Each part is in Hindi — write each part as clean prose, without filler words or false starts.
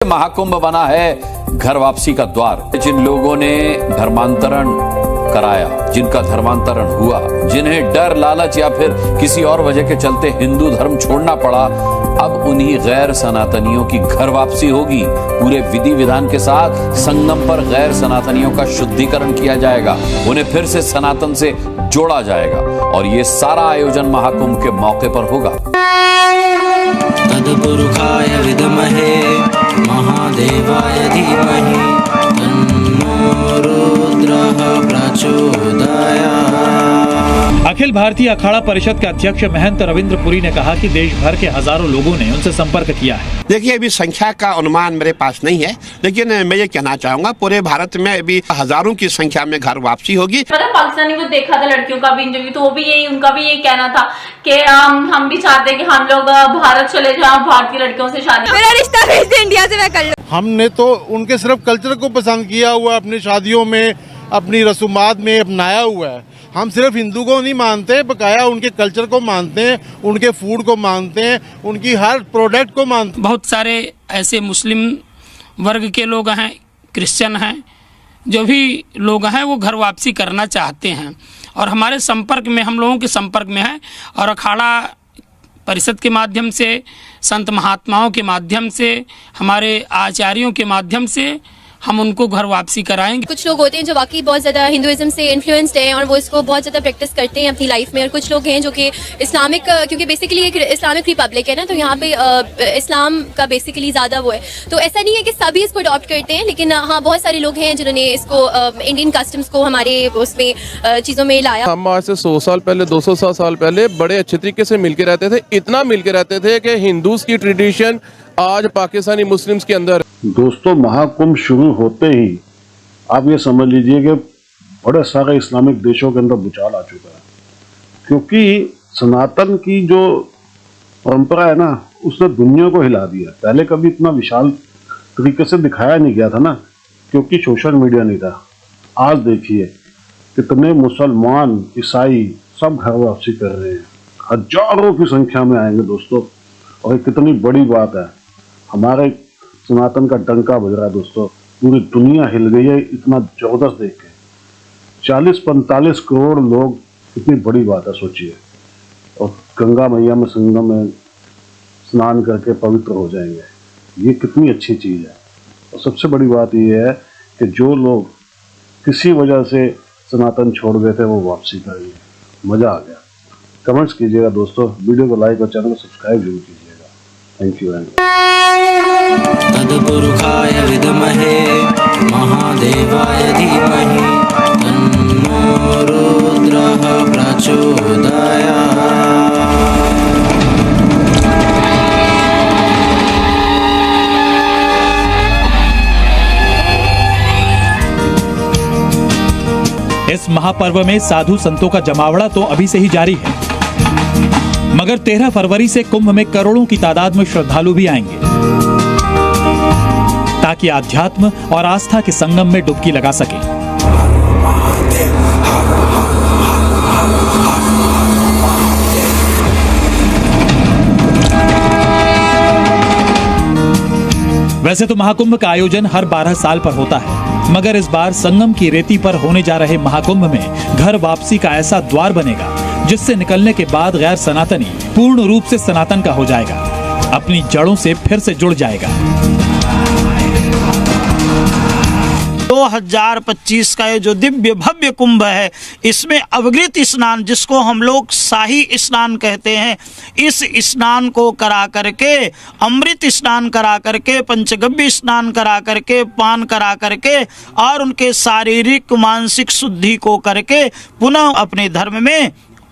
महाकुंभ बना है घर वापसी का द्वार। जिन लोगों ने धर्मांतरण कराया, जिनका धर्मांतरण हुआ, जिन्हें डर, लालच या फिर किसी और वजह के चलते हिंदू धर्म छोड़ना पड़ा, अब उन्हीं गैर सनातनियों की घर वापसी होगी। पूरे विधि विधान के साथ संगम पर गैर सनातनियों का शुद्धिकरण किया जाएगा, उन्हें फिर से सनातन से जोड़ा जाएगा और ये सारा आयोजन महाकुंभ के मौके पर होगा। तत्पुरुषाय विद्महे महादेवाय धीमहि तन्नो रुद्रः प्रचोदयात्। अखिल भारतीय अखाड़ा परिषद के अध्यक्ष महंत रविंद्र पुरी ने कहा कि देश भर के हजारों लोगों ने उनसे संपर्क किया है। देखिए, अभी संख्या का अनुमान मेरे पास नहीं है, लेकिन मैं ये कहना चाहूंगा पूरे भारत में अभी हजारों की संख्या में घर वापसी होगी। मतलब पाकिस्तानी वो देखा था लड़कियों का भी इंटरव्यू, तो वो भी यही, उनका भी यही कहना था कि हम भी चाहते हैं कि हम लोग भारत चले जाएं, भारतीय लड़कियों से शादी, मेरा रिश्ता भेज दे इंडिया से, मैं कर लूं। हमने तो उनके सिर्फ कल्चर को पसंद किया हुआ, अपनी शादियों में, अपनी रसूमात में अपनाया हुआ है। हम सिर्फ हिंदू को नहीं मानते, बकाया उनके कल्चर को मानते हैं, उनके फूड को मानते हैं, उनकी हर प्रोडक्ट को मानते हैं। बहुत सारे ऐसे मुस्लिम वर्ग के लोग हैं, क्रिश्चियन हैं, जो भी लोग हैं वो घर वापसी करना चाहते हैं और हमारे संपर्क में, हम लोगों के संपर्क में है और अखाड़ा परिषद के माध्यम से, संत महात्माओं के माध्यम से, हमारे आचार्यों के माध्यम से हम उनको घर वापसी कराएंगे। कुछ लोग होते हैं जो वाकई बहुत ज्यादा हिंदुइज्म से इन्फ्लुएंस्ड हैं और वो इसको बहुत ज्यादा प्रैक्टिस करते हैं अपनी लाइफ में, और कुछ लोग हैं जो कि इस्लामिक, क्योंकि बेसिकली एक इस्लामिक रिपब्लिक है ना, तो यहाँ पे इस्लाम का बेसिकली ज्यादा वो है, तो ऐसा नहीं है कि सभी इसको अडॉप्ट करते हैं, लेकिन हाँ बहुत सारे लोग हैं जिन्होंने इसको इंडियन कस्टम्स को हमारे उसमें चीजों में लाया। हम आज से 100 साल पहले, 200 साल पहले बड़े अच्छे तरीके से मिलके रहते थे, इतना मिलके रहते थे कि हिंदूज की ट्रेडिशन आज पाकिस्तानी मुस्लिम्स के अंदर। दोस्तों, महाकुंभ शुरू होते ही आप ये समझ लीजिए कि बड़े सारे इस्लामिक देशों के अंदर भूचाल आ चुका है, क्योंकि सनातन की जो परंपरा है ना, उसने दुनिया को हिला दिया। पहले कभी इतना विशाल तरीके से दिखाया नहीं गया था ना, क्योंकि सोशल मीडिया नहीं था। आज देखिए कितने मुसलमान, ईसाई सब घर वापसी कर रहे हैं, हजारों की संख्या में आएंगे दोस्तों, और कितनी बड़ी बात है। हमारे सनातन का डंका बज रहा है दोस्तों, पूरी दुनिया हिल गई है इतना जबरदस्त देख के। 40-45 करोड़ लोग, कितनी बड़ी बात है सोचिए, और गंगा मैया में संगम में स्नान करके पवित्र हो जाएंगे। ये कितनी अच्छी चीज़ है। और सबसे बड़ी बात ये है कि जो लोग किसी वजह से सनातन छोड़ गए थे वो वापसी करेंगे। मज़ा आ गया। कमेंट्स कीजिएगा दोस्तों, वीडियो को लाइक और चैनल को सब्सक्राइब जरूर कीजिएगा। Thank you. तत्पुरुषाय विद्महे महादेवाय धीमहि तन्नो रुद्रः प्रचोदयात्। इस महापर्व में साधु संतों का जमावड़ा तो अभी से ही जारी है, मगर 13 फरवरी से कुंभ में करोड़ों की तादाद में श्रद्धालु भी आएंगे, ताकि आध्यात्म और आस्था के संगम में डुबकी लगा सके। वैसे तो महाकुंभ का आयोजन हर 12 साल पर होता है, मगर इस बार संगम की रेती पर होने जा रहे महाकुंभ में घर वापसी का ऐसा द्वार बनेगा जिससे निकलने के बाद गैर सनातनी पूर्ण रूप से सनातन का हो जाएगा, अपनी जड़ों से फिर से जुड़ जाएगा। 2025 का ये जो दिव्य भव्य कुंभ है, इसमें अवगृत स्नान, जिसको हम लोग शाही स्नान कहते हैं, इस स्नान को करा करके, अमृत स्नान करा करके, पंचगव्य स्नान करा करके, पान करा करके और उनके शारीरिक मानसिक शुद्धि को करके पुनः अपने धर्म में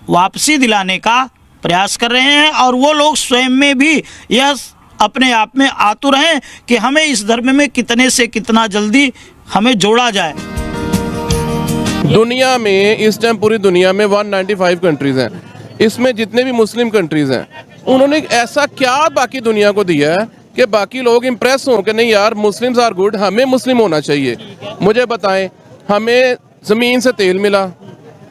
वापसी दिलाने का प्रयास कर रहे हैं। और वो लोग स्वयं में भी यह अपने आप में आतुर हैं कि हमें इस धर्म में कितने से कितना जल्दी हमें जोड़ा जाए। दुनिया में इस टाइम पूरी दुनिया में 195 कंट्रीज हैं। इसमें जितने भी मुस्लिम कंट्रीज हैं, उन्होंने ऐसा क्या बाकी दुनिया को दिया है कि बाकी लोग इम्प्रेस हों कि नहीं यार, मुस्लिम्स आर गुड, हमें मुस्लिम होना चाहिए। मुझे बताएं, हमें ज़मीन से तेल मिला,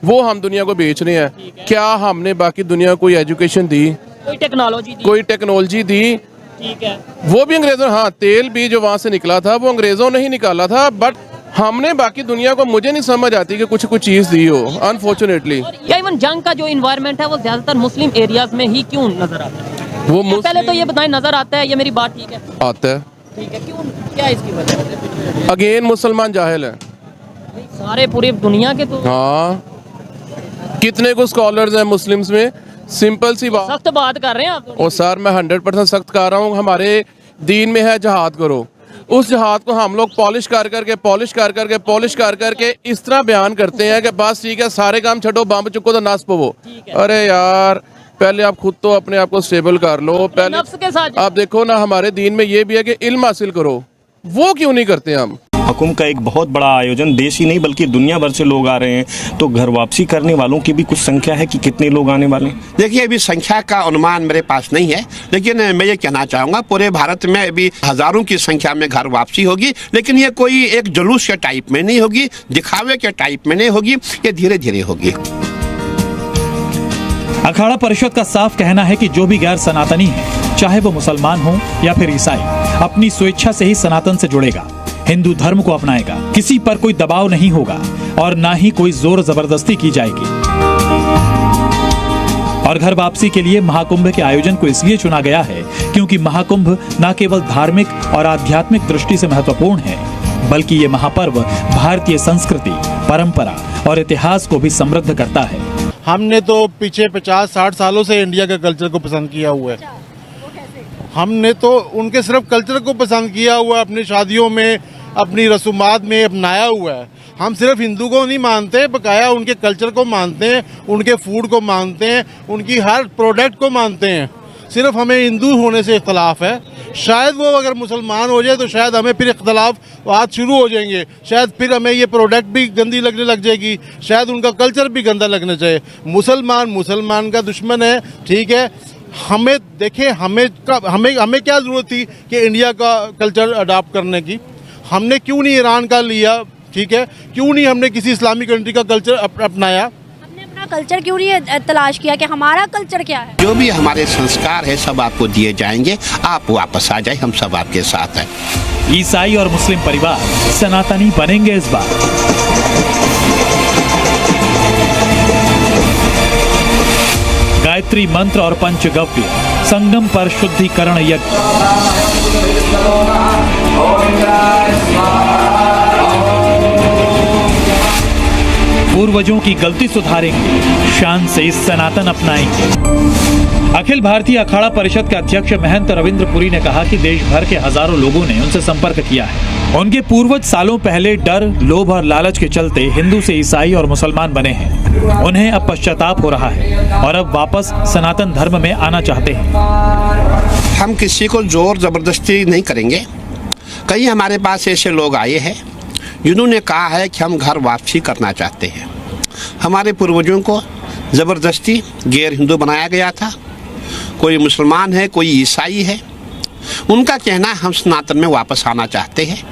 वो हम दुनिया को बेच रहे हैं। क्या हमने बाकी दुनिया को कोई एजुकेशन दी, कोई टेक्नोलॉजी दी? कोई टेक्नोलॉजी दी? ठीक है। वो भी अंग्रेजों, हाँ तेल भी जो वहाँ से निकला था वो अंग्रेजों ने ही निकाला था, बट हमने बाकी दुनिया को, मुझे नहीं समझ आती कि कुछ चीज़ दी हो अनफॉर्चुनेटली। या इवन जंग का जो इन्वायरमेंट है वो ज्यादातर मुस्लिम एरियाज में ही क्यों नजर आता है? वो पहले तो ये बताएं, नजर आता है, ये मेरी बात ठीक है? आता है। ठीक है, क्यों, क्या इसकी वजह? अगेन मुसलमान जाहिल है सारे पूरी दुनिया के तो। हाँ, कितने को स्कॉलर्स हैं मुस्लिम्स में, सिंपल सी बात। सख्त बात कर रहे हैं आप। और सर मैं 100% सख्त कर रहा हूँ, हमारे दीन में है जहाद करो, उस जहाद को हम लोग पॉलिश कर करके इस तरह बयान करते हैं कि बस ठीक है सारे काम छठो, बम चुको तो नाच पवो। अरे यार पहले आप खुद तो अपने आप को स्टेबल कर लो, पहले नफ्स के साथ। आप देखो ना हमारे दीन में ये भी है कि इल्म हासिल करो, वो क्यों नहीं करते हम? हुकुम का एक बहुत बड़ा आयोजन, देश ही नहीं बल्कि दुनिया भर से लोग आ रहे हैं, तो घर वापसी करने वालों की भी कुछ संख्या है कि कितने लोग आने वाले हैं? देखिए अभी संख्या का अनुमान मेरे पास नहीं है, लेकिन मैं ये कहना चाहूँगा पूरे भारत में अभी हजारों की संख्या में घर वापसी होगी, लेकिन ये कोई एक जुलूस के टाइप में नहीं होगी, दिखावे के टाइप में नहीं होगी, ये धीरे धीरे होगी। अखाड़ा परिषद का साफ कहना है कि जो भी गैर सनातनी है, चाहे वो मुसलमान हो या फिर ईसाई, अपनी स्वेच्छा से ही सनातन से जुड़ेगा, हिंदू धर्म को अपनाएगा, किसी पर कोई दबाव नहीं होगा और ना ही कोई जोर जबरदस्ती की जाएगी। और घर वापसी के लिए महाकुंभ के आयोजन को इसलिए चुना गया है क्योंकि महाकुंभ न केवल धार्मिक और आध्यात्मिक दृष्टि से महत्वपूर्ण है, बल्कि ये महापर्व भारतीय संस्कृति, परंपरा और इतिहास को भी समृद्ध करता है। हमने तो पीछे 50-60 सालों से इंडिया के कल्चर को पसंद किया हुआ है। हमने तो उनके सिर्फ कल्चर को पसंद किया हुआ है, अपनी शादियों में, अपनी रसूमात में अपनाया हुआ है। हम सिर्फ हिंदू को नहीं मानते, बकाया उनके कल्चर को मानते हैं, उनके फूड को मानते हैं, उनकी हर प्रोडक्ट को मानते हैं। सिर्फ हमें हिंदू होने से इख्तलाफ है। शायद वो अगर मुसलमान हो जाए तो शायद हमें फिर इख्तलाफ शुरू हो जाएंगे, शायद फिर हमें ये प्रोडक्ट भी गंदी लगने लग जाएगी, शायद उनका कल्चर भी गंदा लगना चाहिए। मुसलमान का दुश्मन है, ठीक है। हमें देखें, हमें क्या ज़रूरत थी कि इंडिया का कल्चर अडॉप्ट करने की? हमने क्यों नहीं ईरान का लिया, ठीक है? क्यों नहीं हमने किसी इस्लामिक कंट्री का कल्चर अपनाया? हमने अपना कल्चर क्यों नहीं तलाश किया कि हमारा कल्चर क्या है? जो भी हमारे संस्कार है सब आपको दिए जाएंगे, आप वापस आ जाए, हम सब आपके साथ हैं। ईसाई और मुस्लिम परिवार सनातनी बनेंगे इस बार। गायत्री मंत्र और पंचगव्य, संगम पर शुद्धिकरण यज्ञ। पूर्वजों की गलती सुधारेंगे, शान से इस सनातन अपनाएंगे। अखिल भारतीय अखाड़ा परिषद के अध्यक्ष महंत रविंद्र पुरी ने कहा कि देश भर के हजारों लोगों ने उनसे संपर्क किया है। उनके पूर्वज सालों पहले डर, लोभ और लालच के चलते हिंदू से ईसाई और मुसलमान बने हैं। उन्हें अब पश्चाताप हो रहा है और अब वापस सनातन धर्म में आना चाहते हैं। हम किसी को जोर जबरदस्ती नहीं करेंगे। कई हमारे पास ऐसे लोग आए हैं जिन्होंने कहा है कि हम घर वापसी करना चाहते हैं। हमारे पूर्वजों को ज़बरदस्ती गैर हिंदू बनाया गया था, कोई मुसलमान है, कोई ईसाई है। उनका कहना है हम सनातन में वापस आना चाहते हैं।